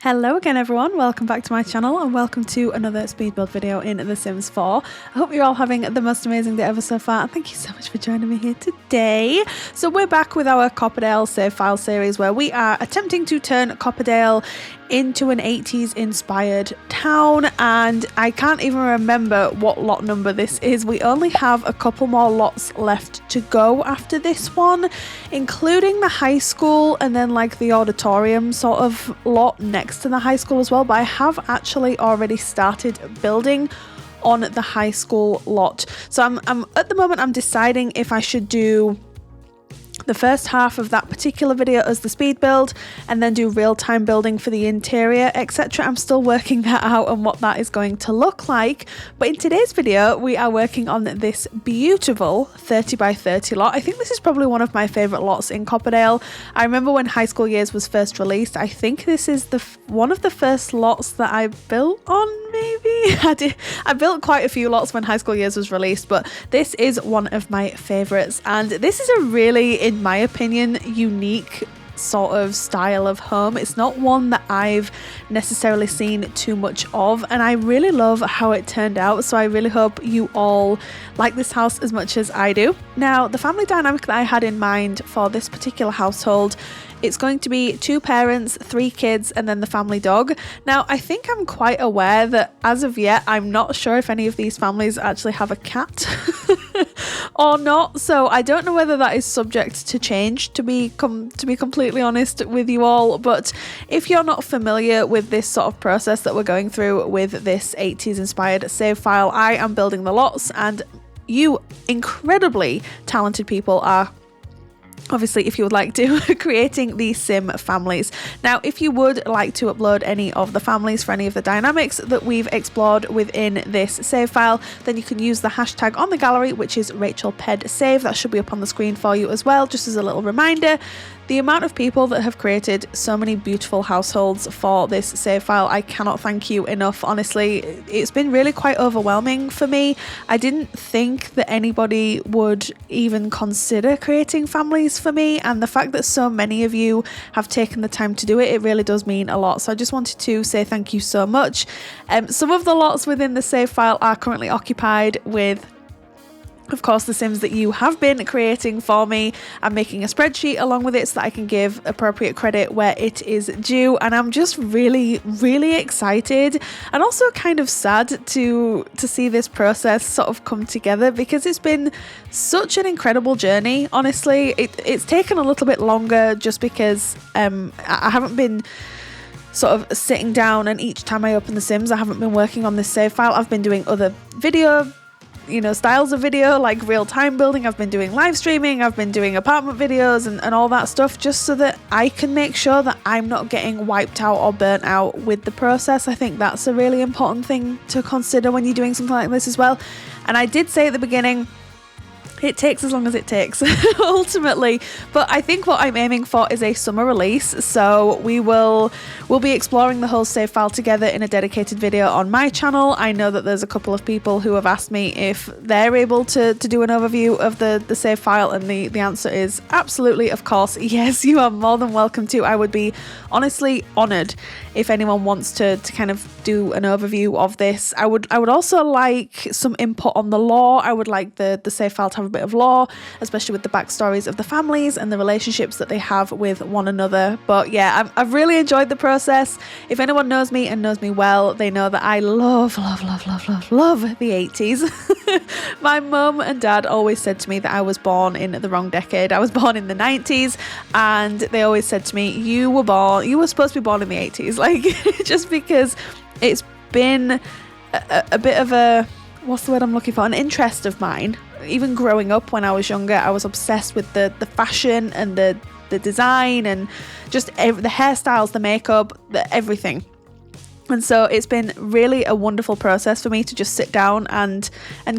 Hello again everyone, welcome back to my channel and welcome to another speed build video in The Sims 4. I hope you're all having the most amazing day ever so far and thank you so much for joining me here today. So we're back with our Copperdale save file series where we are attempting to turn Copperdale into an 80s inspired town, and I can't even remember what lot number this is. We only have a couple more lots left to go after this one, including the high school and then like the auditorium sort of lot next to the high school as well, but I have actually already started building on the high school lot. So I'm at the moment I'm deciding if I should do the first half of that particular video as the speed build and then do real-time building for the interior, etc. I'm still working that out and what that is going to look like, but in today's video we are working on this beautiful 30 by 30 lot. I think this is probably one of my favorite lots in Copperdale. I remember when High School Years was first released, I think this is one of the first lots that I built on, maybe? I built quite a few lots when High School Years was released, but this is one of my favorites, and this is a really, in my opinion, unique sort of style of home. It's not one that I've necessarily seen too much of, and I really love how it turned out, so I really hope you all like this house as much as I do. Now, the family dynamic that I had in mind for this particular household, it's going to be 2 parents, 3 kids, and then the family dog. Now, I think I'm quite aware that as of yet, I'm not sure if any of these families actually have a cat or not. So I don't know whether that is subject to change, to be completely honest with you all. But if you're not familiar with this sort of process that we're going through with this 80s inspired save file, I am building the lots, and you incredibly talented people are, obviously, if you would like to, creating these sim families. Now, if you would like to upload any of the families for any of the dynamics that we've explored within this save file, then you can use the hashtag on the gallery, which is RachelPedd save. That should be up on the screen for you as well, just as a little reminder. The amount of people that have created so many beautiful households for this save file, I cannot thank you enough. Honestly, it's been really quite overwhelming for me. I didn't think that anybody would even consider creating families for me, and the fact that so many of you have taken the time to do it, it really does mean a lot. So I just wanted to say thank you so much. Some of the lots within the save file are currently occupied with, of course, the Sims that you have been creating for me. I'm making a spreadsheet along with it so that I can give appropriate credit where it is due, and I'm just really excited and also kind of sad to see this process sort of come together, because it's been such an incredible journey. Honestly, it's taken a little bit longer just because I haven't been sort of sitting down, and each time I open the Sims I haven't been working on this save file. I've been doing other styles of video, like real-time building. I've been doing live streaming, I've been doing apartment videos and all that stuff, just so that I can make sure that I'm not getting wiped out or burnt out with the process. I think that's a really important thing to consider when you're doing something like this as well. And I did say at the beginning, it takes as long as it takes ultimately, but I think what I'm aiming for is a summer release. So we'll be exploring the whole save file together in a dedicated video on my channel. I know that there's a couple of people who have asked me if they're able to do an overview of the save file, and the answer is absolutely, of course, yes, you are more than welcome to. I would be honestly honored if anyone wants to kind of do an overview of this. I would also like some input on the lore. I would like the save file to have a bit of lore, especially with the backstories of the families and the relationships that they have with one another. But yeah, I've really enjoyed the process. If anyone knows me and knows me well, they know that I love the 80s. My mum and dad always said to me that I was born in the wrong decade. I was born in the 90s, and they always said to me, you were supposed to be born in the 80s, like just because it's been a bit of a, what's the word I'm looking for, an interest of mine. Even growing up when I was younger, I was obsessed with the fashion and the design and just the hairstyles, the makeup, everything. And so it's been really a wonderful process for me to just sit down and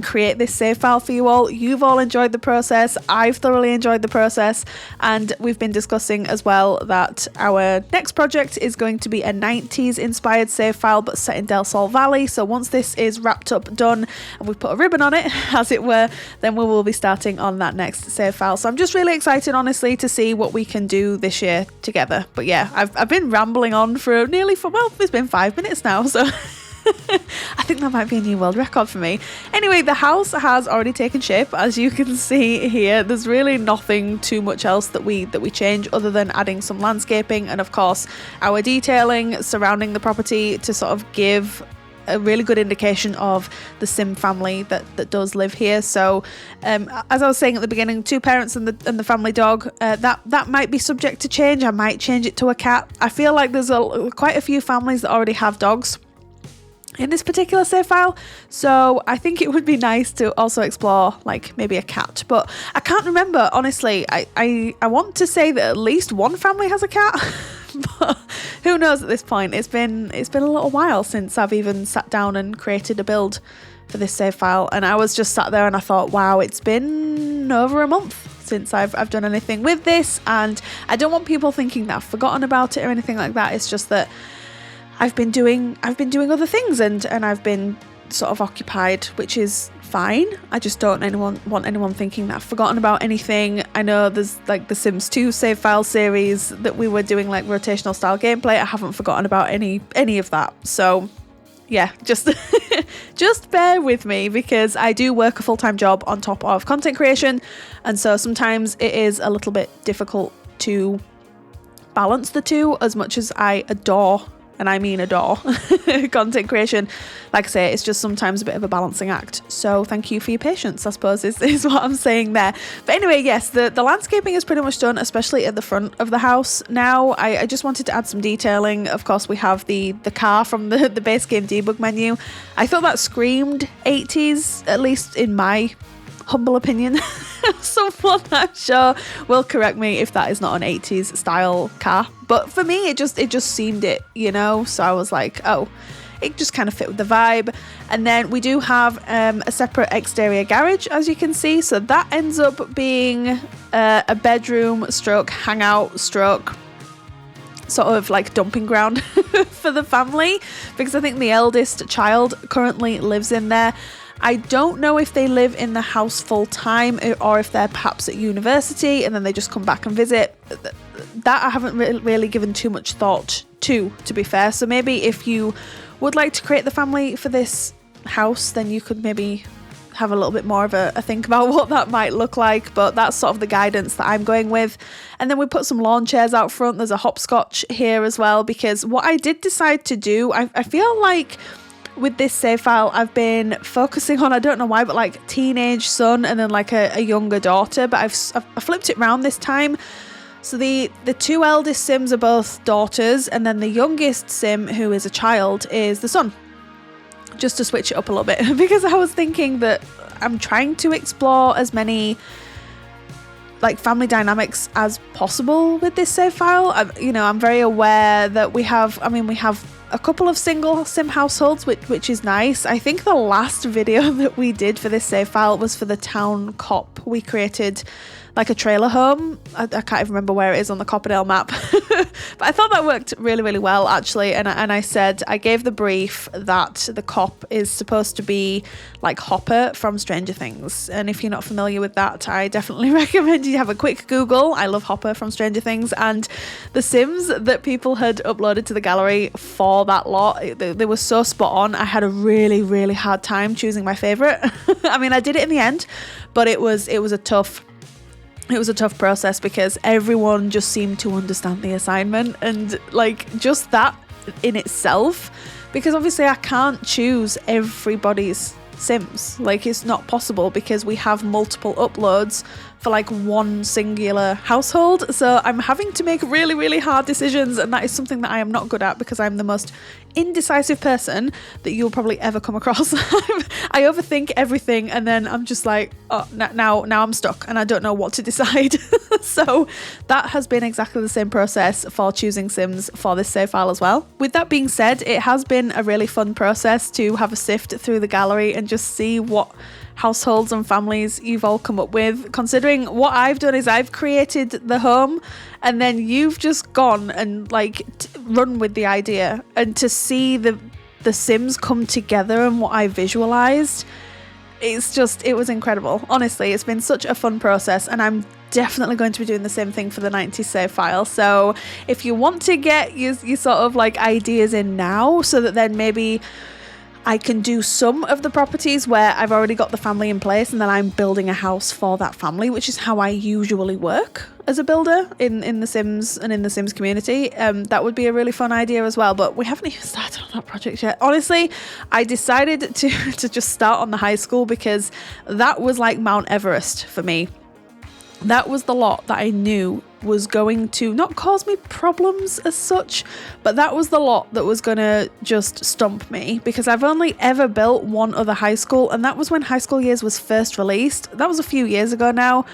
create this save file for you all. You've all enjoyed the process. I've thoroughly enjoyed the process. And we've been discussing as well that our next project is going to be a 90s inspired save file, but set in Del Sol Valley. So once this is wrapped up, done, and we've put a ribbon on it, as it were, then we will be starting on that next save file. So I'm just really excited, honestly, to see what we can do this year together. But yeah, I've been rambling on for it's been 5 minutes now, so I think that might be a new world record for me. Anyway, the house has already taken shape, as you can see here. There's really nothing too much else that we change other than adding some landscaping and of course our detailing surrounding the property to sort of give a really good indication of the Sim family that does live here. So as I was saying at the beginning, 2 parents and the family dog, that might be subject to change. I might change it to a cat. I feel like there's quite a few families that already have dogs in this particular save file, so I think it would be nice to also explore like maybe a cat, but I can't remember, honestly. I want to say that at least one family has a cat but who knows at this point. It's been a little while since I've even sat down and created a build for this save file, and I was just sat there and I thought, wow, it's been over a month since I've done anything with this, and I don't want people thinking that I've forgotten about it or anything like that. It's just that I've been doing other things and I've been sort of occupied, which is fine. I just don't want anyone thinking that I've forgotten about anything. I know there's like the Sims 2 save file series that we were doing like rotational style gameplay. I haven't forgotten about any of that. So yeah, just just bear with me, because I do work a full-time job on top of content creation, and so sometimes it is a little bit difficult to balance the two. As much as I adore, and I mean adore, content creation, like I say, it's just sometimes a bit of a balancing act. So thank you for your patience, I suppose, is what I'm saying there. But anyway, yes, the landscaping is pretty much done, especially at the front of the house. Now, I just wanted to add some detailing. Of course, we have the car from the base game debug menu. I thought that screamed 80s, at least in my humble opinion. Someone I'm sure will correct me if that is not an 80s style car, but for me it just seemed it, you know. So I was like, oh, it just kind of fit with the vibe. And then we do have a separate exterior garage, as you can see, so that ends up being a bedroom stroke hangout stroke sort of like dumping ground for the family, because I think the eldest child currently lives in there. I don't know if they live in the house full time or if they're perhaps at university and then they just come back and visit. That I haven't really given too much thought to be fair. So maybe if you would like to create the family for this house, then you could maybe have a little bit more of a think about what that might look like. But that's sort of the guidance that I'm going with. And then we put some lawn chairs out front. There's a hopscotch here as well, because what I did decide to do, I feel like with this save file, I've been focusing on, I don't know why, but like teenage son and then like a younger daughter, but I've flipped it around this time. So the 2 eldest Sims are both daughters, and then the youngest Sim, who is a child, is the son. Just to switch it up a little bit, because I was thinking that I'm trying to explore as many like family dynamics as possible with this save file. I'm very aware that we have a couple of single Sim households, which is nice. I think the last video that we did for this save file was for the town cop. We created like a trailer home. I can't even remember where it is on the Copperdale map. But I thought that worked really, really well, actually. And I gave the brief that the cop is supposed to be like Hopper from Stranger Things. And if you're not familiar with that, I definitely recommend you have a quick Google. I love Hopper from Stranger Things. And the Sims that people had uploaded to the gallery for that lot, they were so spot on. I had a really, really hard time choosing my favourite. I mean, I did it in the end, but it was a tough process, because everyone just seemed to understand the assignment, and like just that in itself, because obviously I can't choose everybody's Sims. Like, it's not possible, because we have multiple uploads for like one singular household. So I'm having to make really, really hard decisions, and that is something that I am not good at because I'm the most indecisive person that you'll probably ever come across. I overthink everything, and then I'm just like, oh, now I'm stuck and I don't know what to decide. So that has been exactly the same process for choosing Sims for this save file as well. With that being said, it has been a really fun process to have a sift through the gallery and just see what households and families you've all come up with, considering what I've done is I've created the home and then you've just gone and like run with the idea, and to see the Sims come together and what I visualized, it was incredible. Honestly, it's been such a fun process, and I'm definitely going to be doing the same thing for the 90s save file. So if you want to get your sort of like ideas in now, so that then maybe I can do some of the properties where I've already got the family in place and then I'm building a house for that family, which is how I usually work as a builder in The Sims and in the Sims community. That would be a really fun idea as well, but we haven't even started on that project yet. Honestly, I decided to just start on the high school because that was like Mount Everest for me. That was the lot that I knew was going to not cause me problems as such, but that was the lot that was going to just stump me, because I've only ever built one other high school, and that was when High School Years was first released. That was a few years ago now,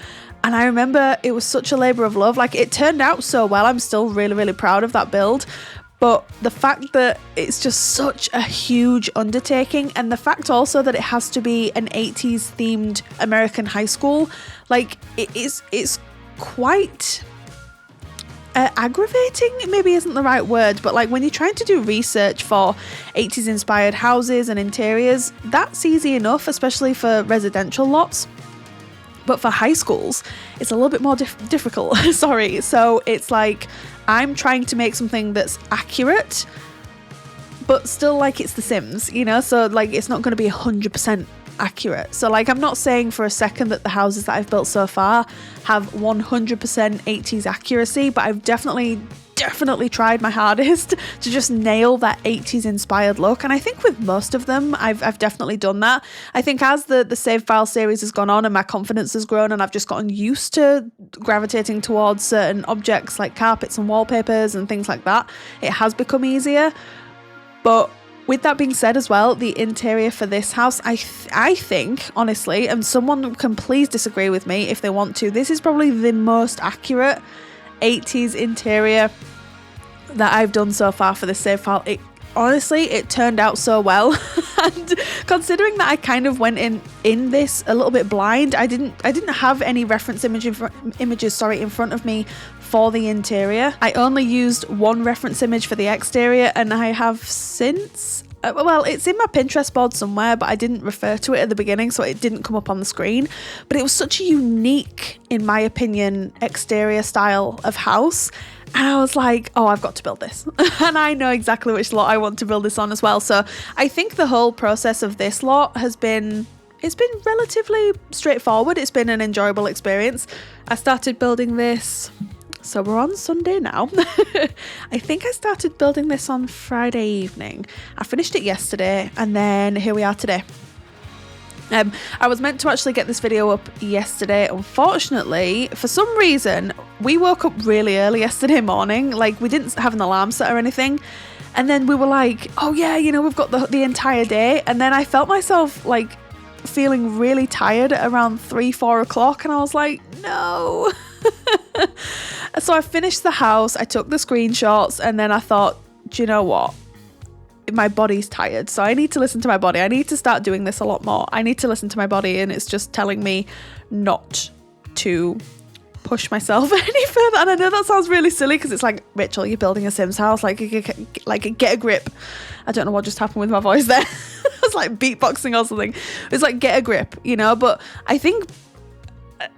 and I remember it was such a labour of love. Like, it turned out so well. I'm still really, really proud of that build. But the fact that it's just such a huge undertaking, and the fact also that it has to be an 80s themed American high school, like it's quite aggravating, maybe isn't the right word, but like when you're trying to do research for 80s inspired houses and interiors, that's easy enough, especially for residential lots. But for high schools, it's a little bit more difficult. Sorry. So it's like I'm trying to make something that's accurate, but still like it's The Sims, you know? So like it's not going to be 100% accurate. So like I'm not saying for a second that the houses that I've built so far have 100% 80s accuracy, but I've definitely tried my hardest to just nail that 80s inspired look, and I think with most of them I've definitely done that. I think as the save file series has gone on and my confidence has grown and I've just gotten used to gravitating towards certain objects like carpets and wallpapers and things like that, it has become easier. But with that being said as well, the interior for this house, I think, honestly, and someone can please disagree with me if they want to, this is probably the most accurate 80s interior that I've done so far for this save file. It turned out so well. And considering that I kind of went in this a little bit blind, I didn't have any reference images in front of me for the interior. I only used one reference image for the exterior, and I have since well, it's in my Pinterest board somewhere, but I didn't refer to it at the beginning, so it didn't come up on the screen. But it was such a unique, in my opinion, exterior style of house. And I was like, oh, I've got to build this. And I know exactly which lot I want to build this on as well. So I think the whole process of this lot it's been relatively straightforward. It's been an enjoyable experience. I started building this, so we're on Sunday now. I think I started building this on Friday evening. I finished it yesterday, and then here we are today. I was meant to actually get this video up yesterday. Unfortunately, for some reason, we woke up really early yesterday morning. Like, we didn't have an alarm set or anything. And then we were like, oh yeah, you know, we've got the entire day. And then I felt myself like feeling really tired at around 3-4 o'clock. And I was like, no. So I finished the house, I took the screenshots, and then I thought, do you know what? My body's tired, so I need to listen to my body. I need to start doing this a lot more. I need to listen to my body, and it's just telling me not to push myself any further. And I know that sounds really silly because it's like, Rachel, you're building a Sims house, like get a grip. I don't know what just happened with my voice there. I was like beatboxing or something. It's like, get a grip, you know. But I think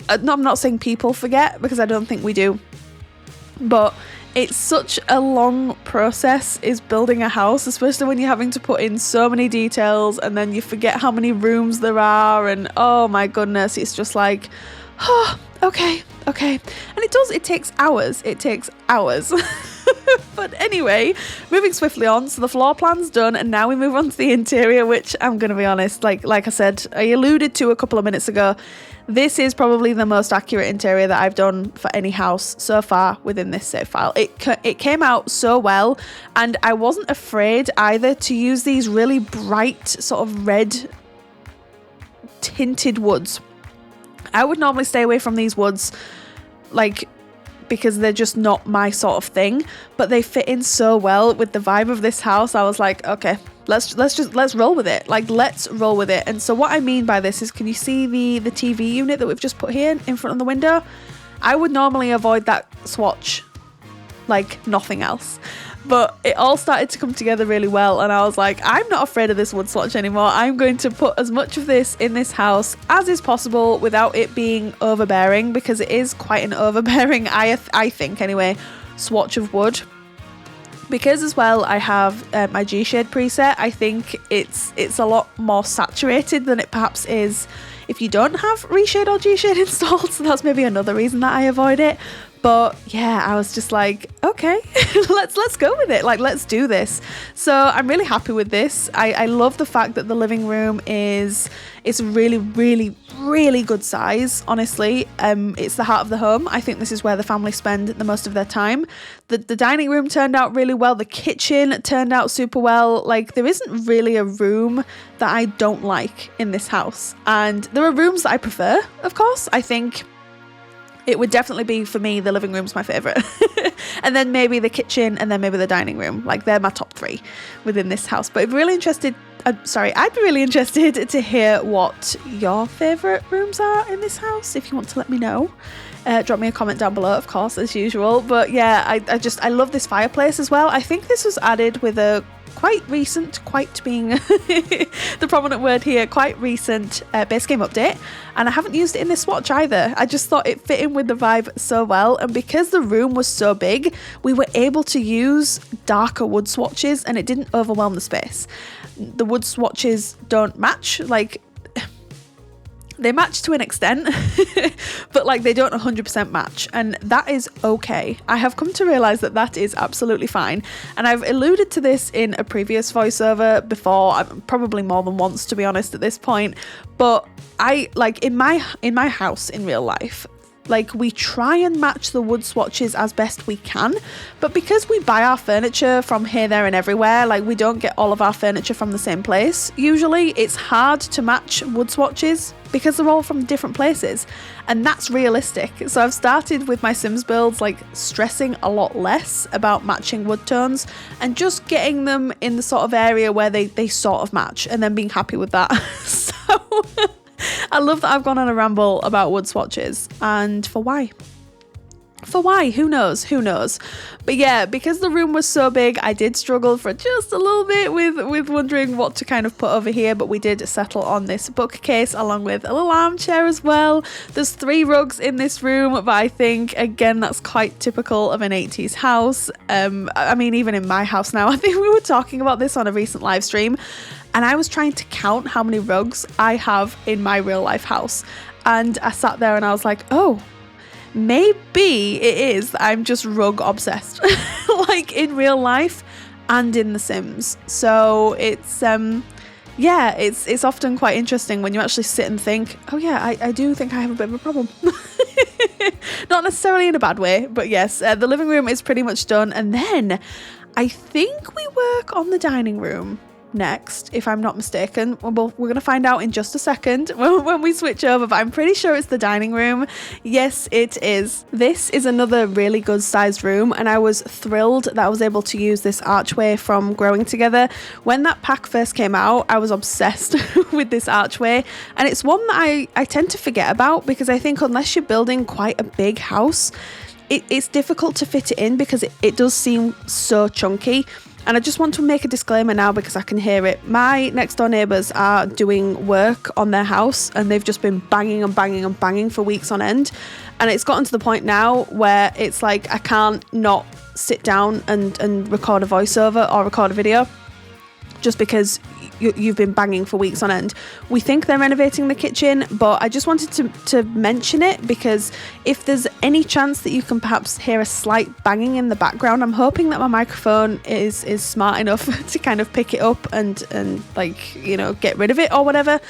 I'm not saying people forget, because I don't think we do, but it's such a long process is building a house, especially when you're having to put in so many details and then you forget how many rooms there are, and oh my goodness, it's just like, oh, okay. And it takes hours. But anyway, moving swiftly on, so the floor plan's done, and now we move on to the interior, which I'm going to be honest, like I said, I alluded to a couple of minutes ago, this is probably the most accurate interior that I've done for any house so far within this save file. It came out so well, and I wasn't afraid either to use these really bright sort of red tinted woods. I would normally stay away from these woods, like, because they're just not my sort of thing, but they fit in so well with the vibe of this house. I was like, okay, let's roll with it. Like, let's roll with it. And so what I mean by this is, can you see the TV unit that we've just put here in front of the window? I would normally avoid that swatch like nothing else, but it all started to come together really well, and I was like, I'm not afraid of this wood swatch anymore. I'm going to put as much of this in this house as is possible without it being overbearing, because it is quite an overbearing, I think anyway, swatch of wood. Because as well I have my G-shade preset, I think it's a lot more saturated than it perhaps is if you don't have reshade or G-shade installed, so that's maybe another reason that I avoid it. But yeah, I was just like, okay, let's go with it. Like, let's do this. So I'm really happy with this. I love the fact that the living room it's really, really, really good size, honestly. It's the heart of the home. I think this is where the family spend the most of their time. The dining room turned out really well. The kitchen turned out super well. Like, there isn't really a room that I don't like in this house. And there are rooms that I prefer, of course. I think it would definitely be, for me, the living room's my favourite. And then maybe the kitchen, and then maybe the dining room. Like, they're my top three within this house. But I'd be really interested to hear what your favourite rooms are in this house, if you want to let me know. Drop me a comment down below, of course, as usual. But yeah, I love this fireplace as well. I think this was added with a quite recent, quite being the prominent word here, quite recent base game update, and I haven't used it in this swatch either. I just thought it fit in with the vibe so well, and because the room was so big, we were able to use darker wood swatches and it didn't overwhelm the space. The wood swatches don't match, like, they match to an extent, but like, they don't 100% match, and that is okay. I have come to realize that that is absolutely fine, and I've alluded to this in a previous voiceover before, probably more than once, to be honest, at this point. But I, like, in my house in real life, like, we try and match the wood swatches as best we can, but because we buy our furniture from here, there and everywhere, like, we don't get all of our furniture from the same place. Usually it's hard to match wood swatches because they're all from different places, and that's realistic. So I've started with my Sims builds, like, stressing a lot less about matching wood tones and just getting them in the sort of area where they sort of match, and then being happy with that. So I love that I've gone on a ramble about wood swatches, and for why? For why? Who knows? But yeah, because the room was so big, I did struggle for just a little bit with wondering what to kind of put over here, but we did settle on this bookcase along with a little armchair as well. There's 3 rugs in this room, but I think, again, that's quite typical of an 80s house. I mean, even in my house now, I think we were talking about this on a recent live stream, and I was trying to count how many rugs I have in my real life house, and I sat there and I was like, oh, maybe it is that I'm just rug obsessed, like, in real life and in The Sims. So it's yeah, it's often quite interesting when you actually sit and think, oh yeah, I do think I have a bit of a problem. Not necessarily in a bad way, but yes, the living room is pretty much done, and then I think we work on the dining room next, if I'm not mistaken. We're going to find out in just a second when we switch over, but I'm pretty sure it's the dining room. Yes, it is. This is another really good sized room, and I was thrilled that I was able to use this archway from Growing Together. When that pack first came out, I was obsessed with this archway, and it's one that I tend to forget about, because I think unless you're building quite a big house, it's difficult to fit it in because it does seem so chunky. And I just want to make a disclaimer now because I can hear it. My next door neighbours are doing work on their house, and they've just been banging and banging and banging for weeks on end. And it's gotten to the point now where it's like I can't not sit down and record a voiceover or record a video, just because you've been banging for weeks on end. We think they're renovating the kitchen, but I just wanted to mention it because if there's any chance that you can perhaps hear a slight banging in the background, I'm hoping that my microphone is smart enough to kind of pick it up and like, you know, get rid of it or whatever.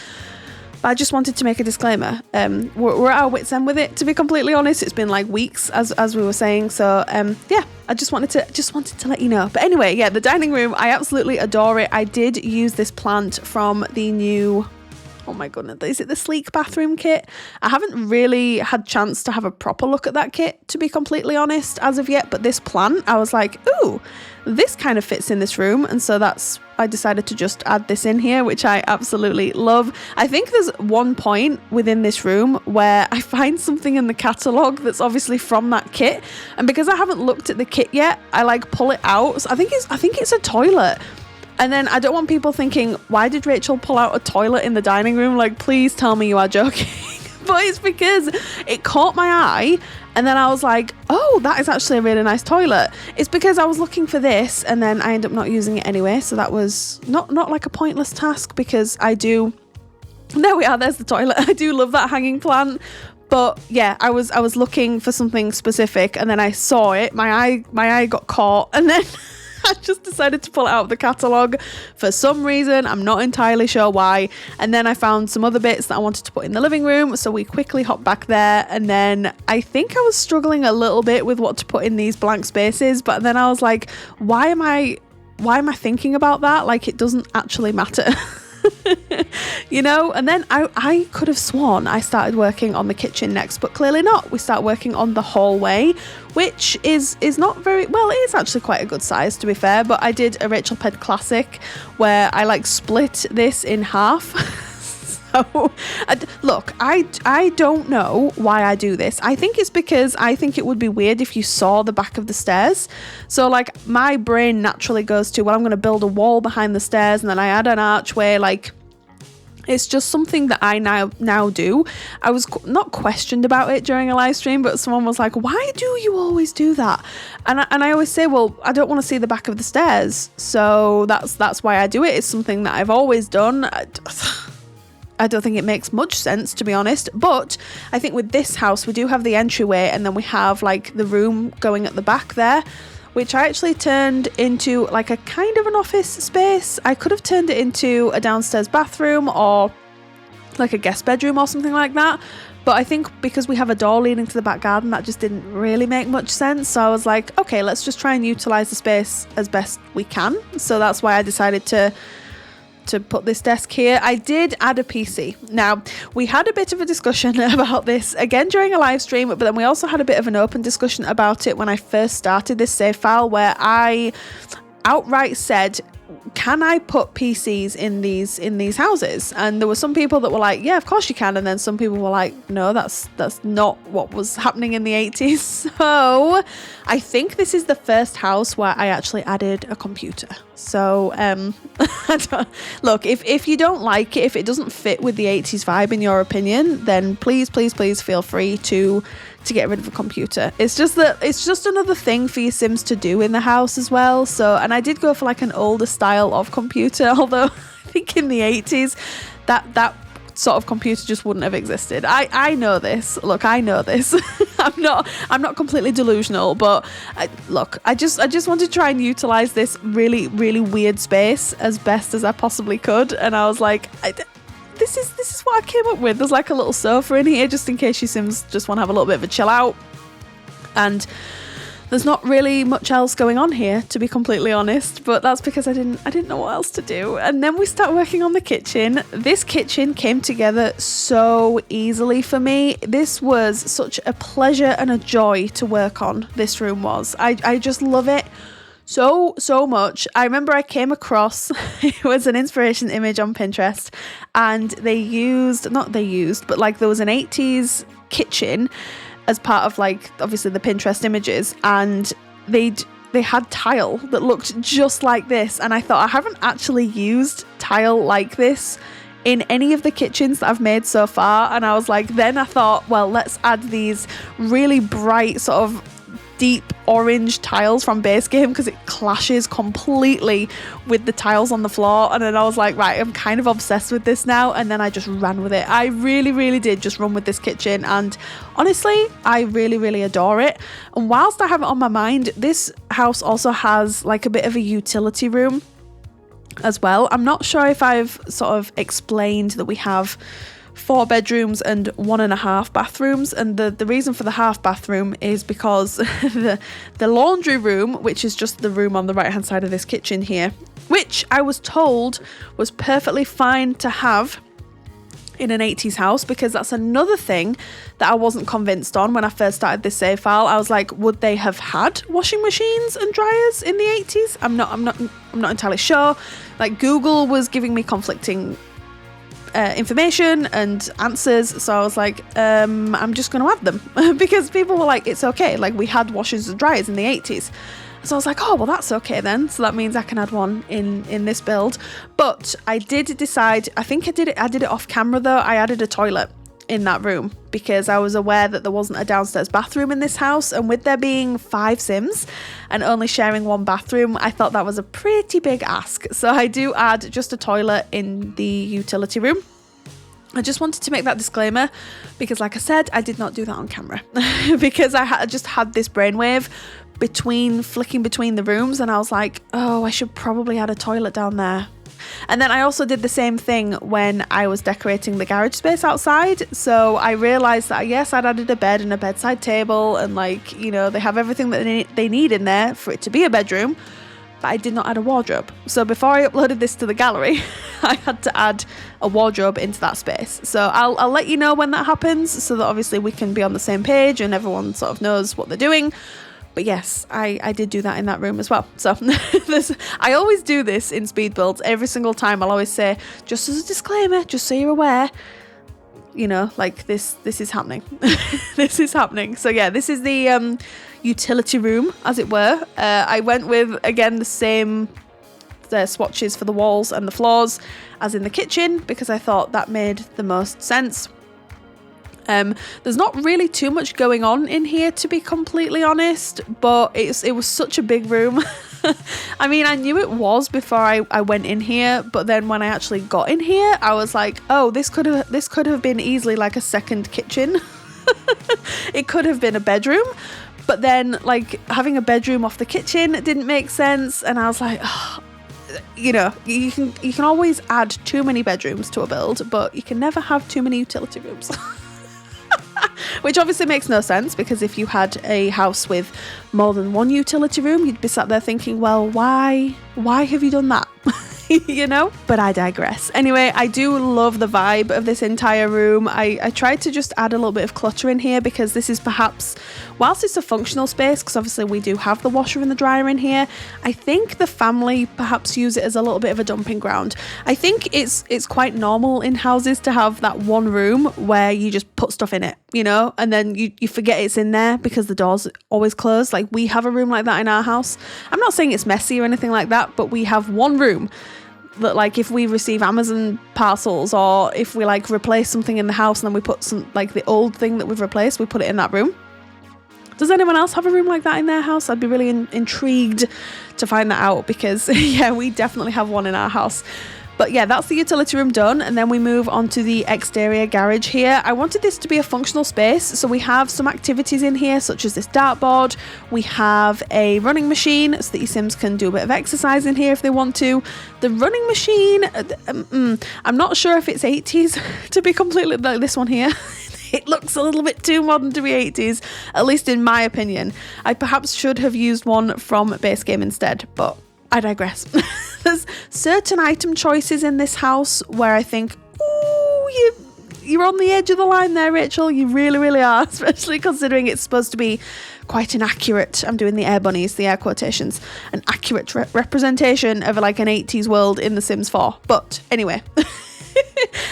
But I just wanted to make a disclaimer. We're at our wits' end with it, to be completely honest. It's been like weeks, as we were saying. So yeah, I just wanted to let you know. But anyway, yeah, the dining room, I absolutely adore it. I did use this plant from the new, oh my goodness, is it the Sleek bathroom kit? I haven't really had chance to have a proper look at that kit, to be completely honest, as of yet. But this plant, I was like, ooh, this kind of fits in this room. And so I decided to just add this in here, which I absolutely love. I think there's one point within this room where I find something in the catalogue that's obviously from that kit. And because I haven't looked at the kit yet, I like pull it out. So I think it's a toilet. And then I don't want people thinking, why did Rachel pull out a toilet in the dining room? Like, please tell me you are joking. But it's because it caught my eye and then I was like, oh, that is actually a really nice toilet. It's because I was looking for this and then I ended up not using it anyway. So that was not like a pointless task because there we are, there's the toilet. I do love that hanging plant. But yeah, I was looking for something specific and then I saw it. My eye got caught and then I just decided to pull it out of the catalogue for some reason. I'm not entirely sure why. And then I found some other bits that I wanted to put in the living room. So we quickly hopped back there. And then I think I was struggling a little bit with what to put in these blank spaces. But then I was like, why am I thinking about that? Like, it doesn't actually matter. You know, and then I could have sworn I started working on the kitchen next, but clearly not. We start working on the hallway, which is not very well. It is actually quite a good size, to be fair, but I did a RachelPedd classic where I like split this in half. So look, I don't know why I do this. I think it's because I think it would be weird if you saw the back of the stairs. So like my brain naturally goes to, well, I'm going to build a wall behind the stairs and then I add an archway. Like, it's just something that I now do. I was not questioned about it during a live stream, but someone was like, why do you always do that? And I always say, well, I don't want to see the back of the stairs. So that's why I do it. It's something that I've always done. I don't think it makes much sense, to be honest, but I think with this house we do have the entryway and then we have like the room going at the back there, which I actually turned into like a kind of an office space. I could have turned it into a downstairs bathroom or like a guest bedroom or something like that, but I think because we have a door leading to the back garden, that just didn't really make much sense. So I was like, okay, let's just try and utilize the space as best we can. So that's why I decided to put this desk here. I did add a PC. Now, we had a bit of a discussion about this again during a live stream, but then we also had a bit of an open discussion about it when I first started this save file, where I outright said, can I put PCs in these houses? And there were some people that were like, yeah, of course you can. And then some people were like, no, that's not what was happening in the 80s. So I think this is the first house where I actually added a computer. So look, if you don't like it, if it doesn't fit with the 80s vibe in your opinion, then please feel free to get rid of a computer. It's just another thing for your Sims to do in the house as well. So, and I did go for like an older style of computer, although I think in the 80s that sort of computer just wouldn't have existed. I know this. Look, I know this. I'm not completely delusional, but I just want to try and utilize this really, really weird space as best as I possibly could. And I was like, this is what I came up with. There's like a little sofa in here just in case your Sims just want to have a little bit of a chill out. And there's not really much else going on here, to be completely honest, but that's because I didn't know what else to do. And then we start working on the kitchen. This kitchen came together so easily for me. This was such a pleasure and a joy to work on. This room was. I just love it so much. I remember I came across it was an inspiration image on Pinterest, and there was an 80s kitchen as part of like obviously the Pinterest images, and they had tile that looked just like this, and I thought, I haven't actually used tile like this in any of the kitchens that I've made so far. And I was like, then I thought, well, let's add these really bright sort of deep orange tiles from base game because it clashes completely with the tiles on the floor. And then I was like, right, I'm kind of obsessed with this now. And then I just ran with it. I really did just run with this kitchen, and honestly, I really adore it. And whilst I have it on my mind, this house also has like a bit of a utility room as well. I'm not sure if I've sort of explained that we have 4 bedrooms and 1.5 bathrooms, and the reason for the half bathroom is because the laundry room, which is just the room on the right hand side of this kitchen here, which I was told was perfectly fine to have in an 80s house, because that's another thing that I wasn't convinced on when I first started this save file. I was like, would they have had washing machines and dryers in the 80s? I'm not entirely sure. Like, Google was giving me conflicting information and answers, so I was like, I'm just going to have them because people were like, it's okay, like we had washers and dryers in the 80s. So I was like, oh well, that's okay then, so that means I can add one in this build. But I did decide, I think I did it off camera though, I added a toilet in that room because I was aware that there wasn't a downstairs bathroom in this house, and with there being 5 Sims and only sharing 1 bathroom, I thought that was a pretty big ask. So I do add just a toilet in the utility room. I just wanted to make that disclaimer because, like I said, I did not do that on camera because I just had this brainwave flicking between the rooms, and I was like, oh, I should probably add a toilet down there. And then I also did the same thing when I was decorating the garage space outside. So I realised that, yes, I'd added a bed and a bedside table, and like, you know, they have everything that they need in there for it to be a bedroom, but I did not add a wardrobe. So before I uploaded this to the gallery, I had to add a wardrobe into that space. So I'll let you know when that happens, so that obviously we can be on the same page and everyone sort of knows what they're doing. But yes, I did do that in that room as well. So I always do this in speed builds. Every single time I'll always say, just as a disclaimer, just so you're aware, you know, like this is happening. This is happening. So yeah, this is the utility room, as it were. I went with, again, the same swatches for the walls and the floors as in the kitchen because I thought that made the most sense. There's not really too much going on in here, to be completely honest, but it was such a big room. I mean, I knew it was before I went in here, but then when I actually got in here, I was like, oh, this could have been easily like a second kitchen. It could have been a bedroom, but then like having a bedroom off the kitchen didn't make sense, and I was like, oh, you know, you can always add too many bedrooms to a build, but you can never have too many utility rooms. Which obviously makes no sense, because if you had a house with more than 1 utility room, you'd be sat there thinking, well, why have you done that? You know, but I digress. Anyway, I do love the vibe of this entire room. I tried to just add a little bit of clutter in here because this is perhaps, whilst it's a functional space, because obviously we do have the washer and the dryer in here, I think the family perhaps use it as a little bit of a dumping ground. I think it's quite normal in houses to have that one room where you just put stuff in it, you know, and then you forget it's in there because the door's always closed. Like, we have a room like that in our house. I'm not saying it's messy or anything like that, but we have one room that, like, if we receive Amazon parcels, or if we like replace something in the house and then we put some, like, the old thing that we've replaced, we put it in that room. Does anyone else have a room like that in their house? I'd be really intrigued to find that out, because yeah, we definitely have one in our house. But yeah, that's the utility room done, and then we move on to the exterior garage here. I wanted this to be a functional space, so we have some activities in here, such as this dartboard. We have a running machine, so that your Sims can do a bit of exercise in here if they want to. The running machine, I'm not sure if it's 80s, to be completely, like this one here. It looks a little bit too modern to be 80s, at least in my opinion. I perhaps should have used one from base game instead, but I digress. There's certain item choices in this house where I think, ooh, you're on the edge of the line there, Rachel. You really, really are, especially considering it's supposed to be quite an accurate, I'm doing the air bunnies, the air quotations, an accurate representation of like an 80s world in The Sims 4. But anyway,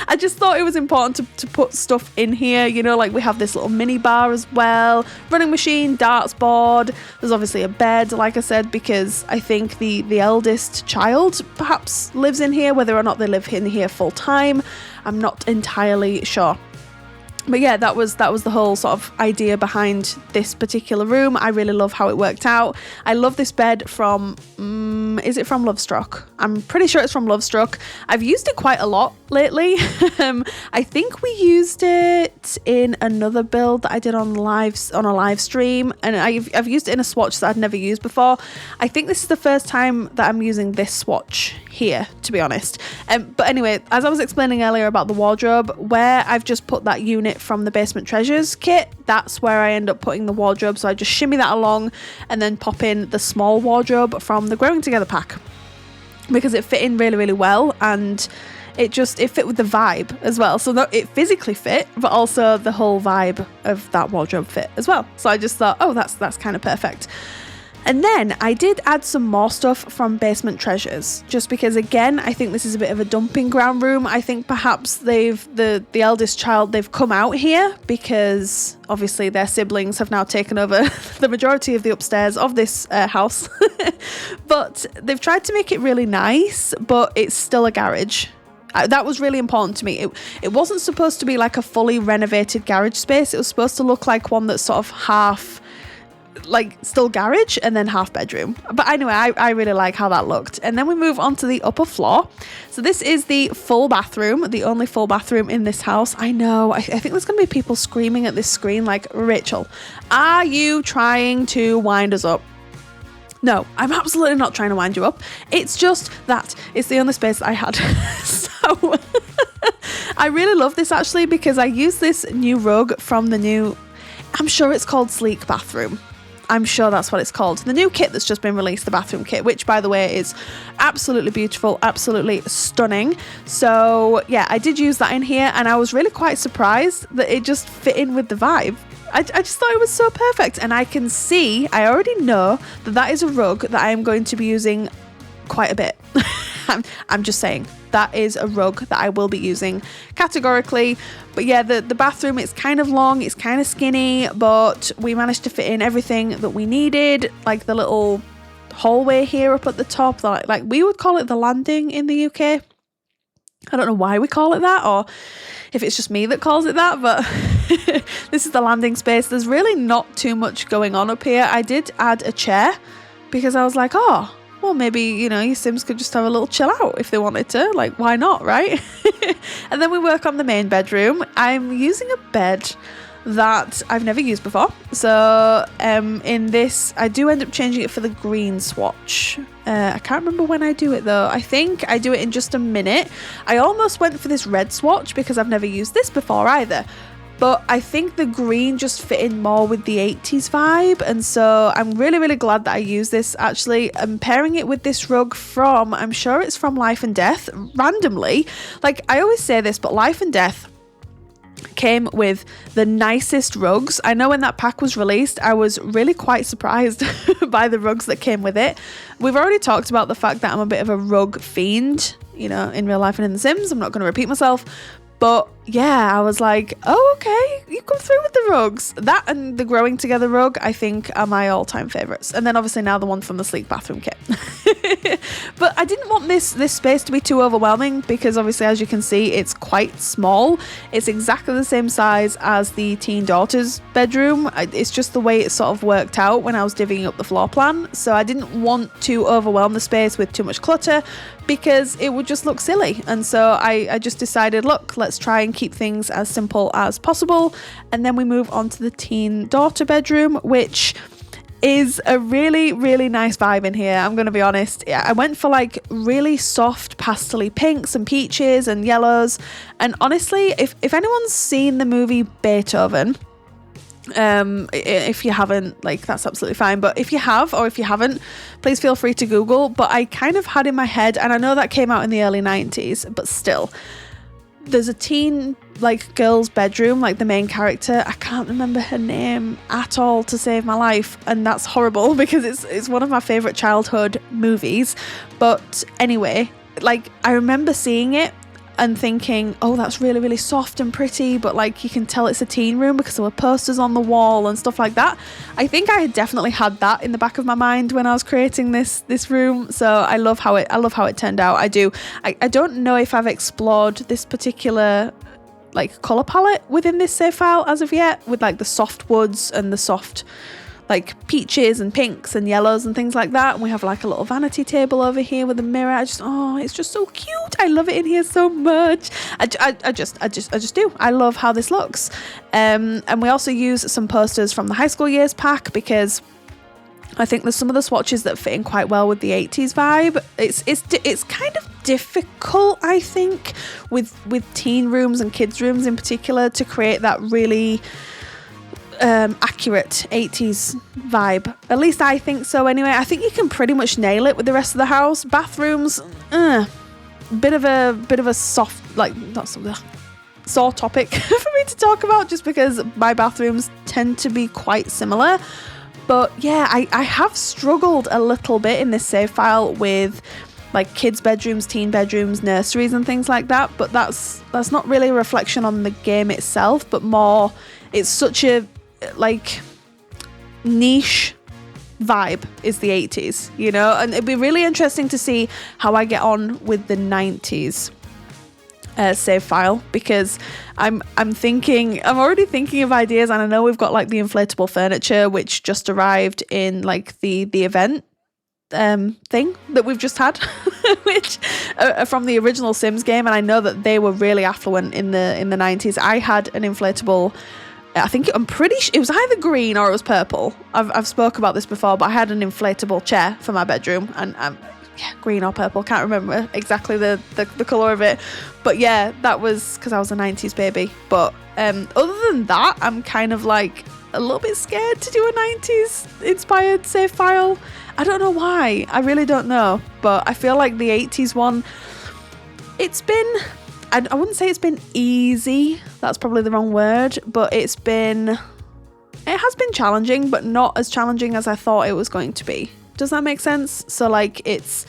I just thought it was important to put stuff in here, you know, like we have this little mini bar as well, running machine, darts board, there's obviously a bed, like I said, because I think the eldest child perhaps lives in here. Whether or not they live in here full time, I'm not entirely sure. But yeah, that was the whole sort of idea behind this particular room. I really love how it worked out. I love this bed from, is it from Lovestruck? I'm pretty sure it's from Lovestruck. I've used it quite a lot lately. I think we used it in another build that I did on a live stream, and I've used it in a swatch that I'd never used before. I think this is the first time that I'm using this swatch here, to be honest. But anyway, as I was explaining earlier about the wardrobe, where I've just put that unit from the Basement Treasures kit, that's where I end up putting the wardrobe. So I just shimmy that along and then pop in the small wardrobe from the Growing Together pack, because it fit in really, really well, and it fit with the vibe as well. So it physically fit, but also the whole vibe of that wardrobe fit as well. So I just thought, oh, that's kind of perfect. And then I did add some more stuff from Basement Treasures, just because, again, I think this is a bit of a dumping ground room. I think perhaps the eldest child, they've come out here because obviously their siblings have now taken over the majority of the upstairs of this house. But they've tried to make it really nice, but it's still a garage. That was really important to me. It wasn't supposed to be like a fully renovated garage space. It was supposed to look like one that's sort of half, like, still garage and then half bedroom. But anyway, I really like how that looked. And then we move on to the upper floor. So this is the full bathroom, the only full bathroom in this house. I know, I think there's going to be people screaming at this screen like, Rachel, are you trying to wind us up? No, I'm absolutely not trying to wind you up. It's just that it's the only space that I had. So I really love this actually, because I used this new rug from the new, I'm sure it's called Sleek Bathroom. I'm sure that's what it's called. The new kit that's just been released, the bathroom kit, which, by the way, is absolutely beautiful, absolutely stunning. So yeah, I did use that in here, and I was really quite surprised that it just fit in with the vibe. I just thought it was so perfect, and I already know that is a rug that I am going to be using quite a bit. I'm just saying, that is a rug that I will be using categorically. But yeah, the bathroom, it's kind of long, it's kind of skinny, but we managed to fit in everything that we needed, like the little hallway here up at the top, like we would call it the landing in the UK. I don't know why we call it that, or if it's just me that calls it that, but this is the landing space. There's really not too much going on up here. I did add a chair because I was like, oh, well, maybe, your Sims could just have a little chill out if they wanted to. Like, why not, right? And then we work on the main bedroom. I'm using a bed that I've never used before. So in this, I do end up changing it for the green swatch. I can't remember when I do it though. I think I do it in just a minute. I almost went for this red swatch because I've never used this before either. But I think the green just fit in more with the 80s vibe. And so I'm really, really glad that I used this actually. I'm pairing it with this rug from, I'm sure it's from Life and Death, randomly. Like, I always say this, but Life and Death came with the nicest rugs. I know when that pack was released, I was really quite surprised by the rugs that came with it. We've already talked about the fact that I'm a bit of a rug fiend, in real life and in The Sims. I'm not going to repeat myself. But yeah, I was like, oh, okay, you come through with the rugs. That and the Growing Together rug, I think, are my all-time favourites. And then obviously now the one from the Sleek Bathroom kit. But I didn't want this space to be too overwhelming because obviously, as you can see, it's quite small. It's exactly the same size as the teen daughter's bedroom. It's just the way it sort of worked out when I was divvying up the floor plan. So I didn't want to overwhelm the space with too much clutter because it would just look silly. And so I just decided, look, let's try and keep things as simple as possible. And then we move on to the teen daughter bedroom, which is a really, really nice vibe in here. I'm going to be honest. I went for like really soft pastel-y pinks and peaches and yellows. And honestly, if anyone's seen the movie Beethoven, if you haven't, like, that's absolutely fine, but if you have or if you haven't, please feel free to Google. But I kind of had in my head, and I know that came out in the early 90s, but still, there's a teen, like, girl's bedroom, like the main character. I can't remember her name at all to save my life, and that's horrible because it's one of my favorite childhood movies. But anyway, like, I remember seeing it and thinking, oh, that's really, really soft and pretty, but like you can tell it's a teen room because there were posters on the wall and stuff like that. I think I had definitely had that in the back of my mind when I was creating this room. So I love how it turned out. I do. I don't know if I've explored this particular like colour palette within this save file as of yet, with like the soft woods and the soft like peaches and pinks and yellows and things like that. And we have like a little vanity table over here with a mirror. It's just so cute. I love it in here so much. I just do. I love how this looks. And we also use some posters from the high school years pack, because I think there's some of the swatches that fit in quite well with the 80s vibe. It's kind of difficult, I think, with teen rooms and kids rooms in particular, to create that really accurate 80s vibe. At least I think so anyway. I think you can pretty much nail it with the rest of the house. Bathrooms, bit of a soft, like, not so sore topic for me to talk about, just because my bathrooms tend to be quite similar. But yeah, I have struggled a little bit in this save file with like kids' bedrooms, teen bedrooms, nurseries and things like that. But that's not really a reflection on the game itself, but more it's such a like niche vibe is the 80s, you know? And it'd be really interesting to see how I get on with the 90s save file, because I'm already thinking of ideas, and I know we've got like the inflatable furniture which just arrived in like the event thing that we've just had which from the original Sims game, and I know that they were really affluent in the 90s. I had an inflatable, I'm pretty sure it was either green or it was purple. I've spoke about this before, but I had an inflatable chair for my bedroom, and green or purple, can't remember exactly the colour of it, but yeah, that was because I was a 90s baby. But other than that, I'm kind of like a little bit scared to do a 90s inspired save file. I don't know why, I really don't know, but I feel like the 80s one, it's been, I wouldn't say it's been easy, that's probably the wrong word, but it has been challenging, but not as challenging as I thought it was going to be. Does that make sense? So like it's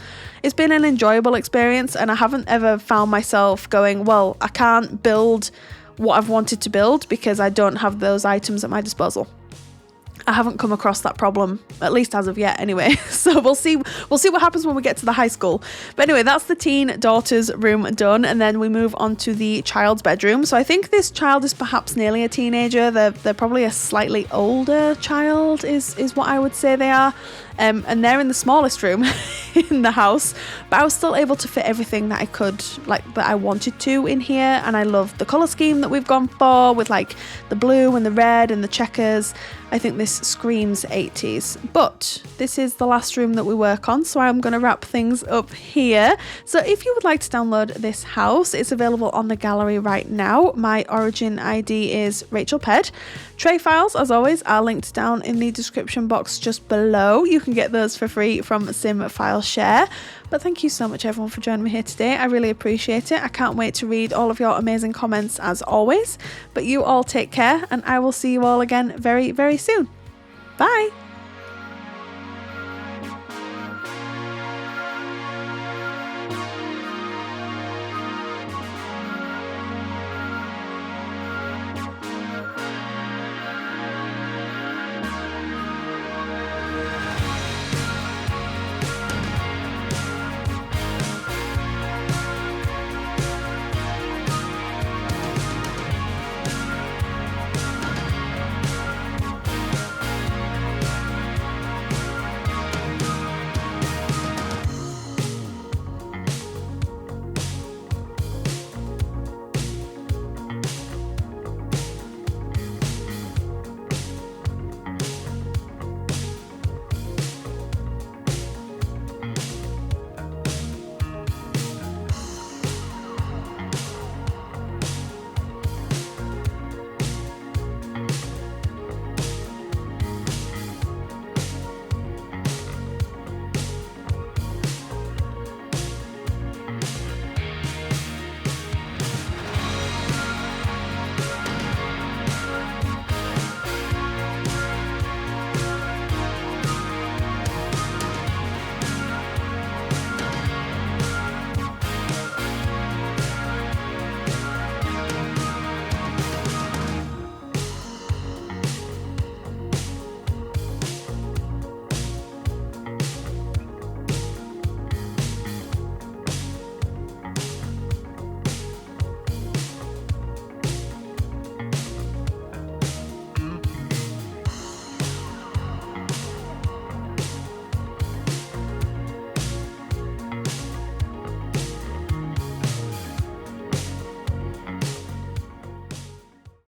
been an enjoyable experience, and I haven't ever found myself going, well, I can't build what I've wanted to build because I don't have those items at my disposal. I haven't come across that problem, at least as of yet anyway. So we'll see what happens when we get to the high school. But anyway, that's the teen daughter's room done, and then we move on to the child's bedroom. So I think this child is perhaps nearly a teenager. They're probably a slightly older child is what I would say they are. And they're in the smallest room in the house, but I was still able to fit everything that I could, like that I wanted to in here. And I love the colour scheme that we've gone for with like the blue and the red and the checkers. I think this screams 80s, but this is the last room that we work on, so I'm going to wrap things up here. So if you would like to download this house, it's available on the gallery right now. My origin ID is RachelPedd. Tray files, as always, are linked down in the description box just below. You can get those for free from Sim File Share. But thank you so much everyone for joining me here today. I really appreciate it. I can't wait to read all of your amazing comments as always. But you all take care, and I will see you all again very, very soon. Bye!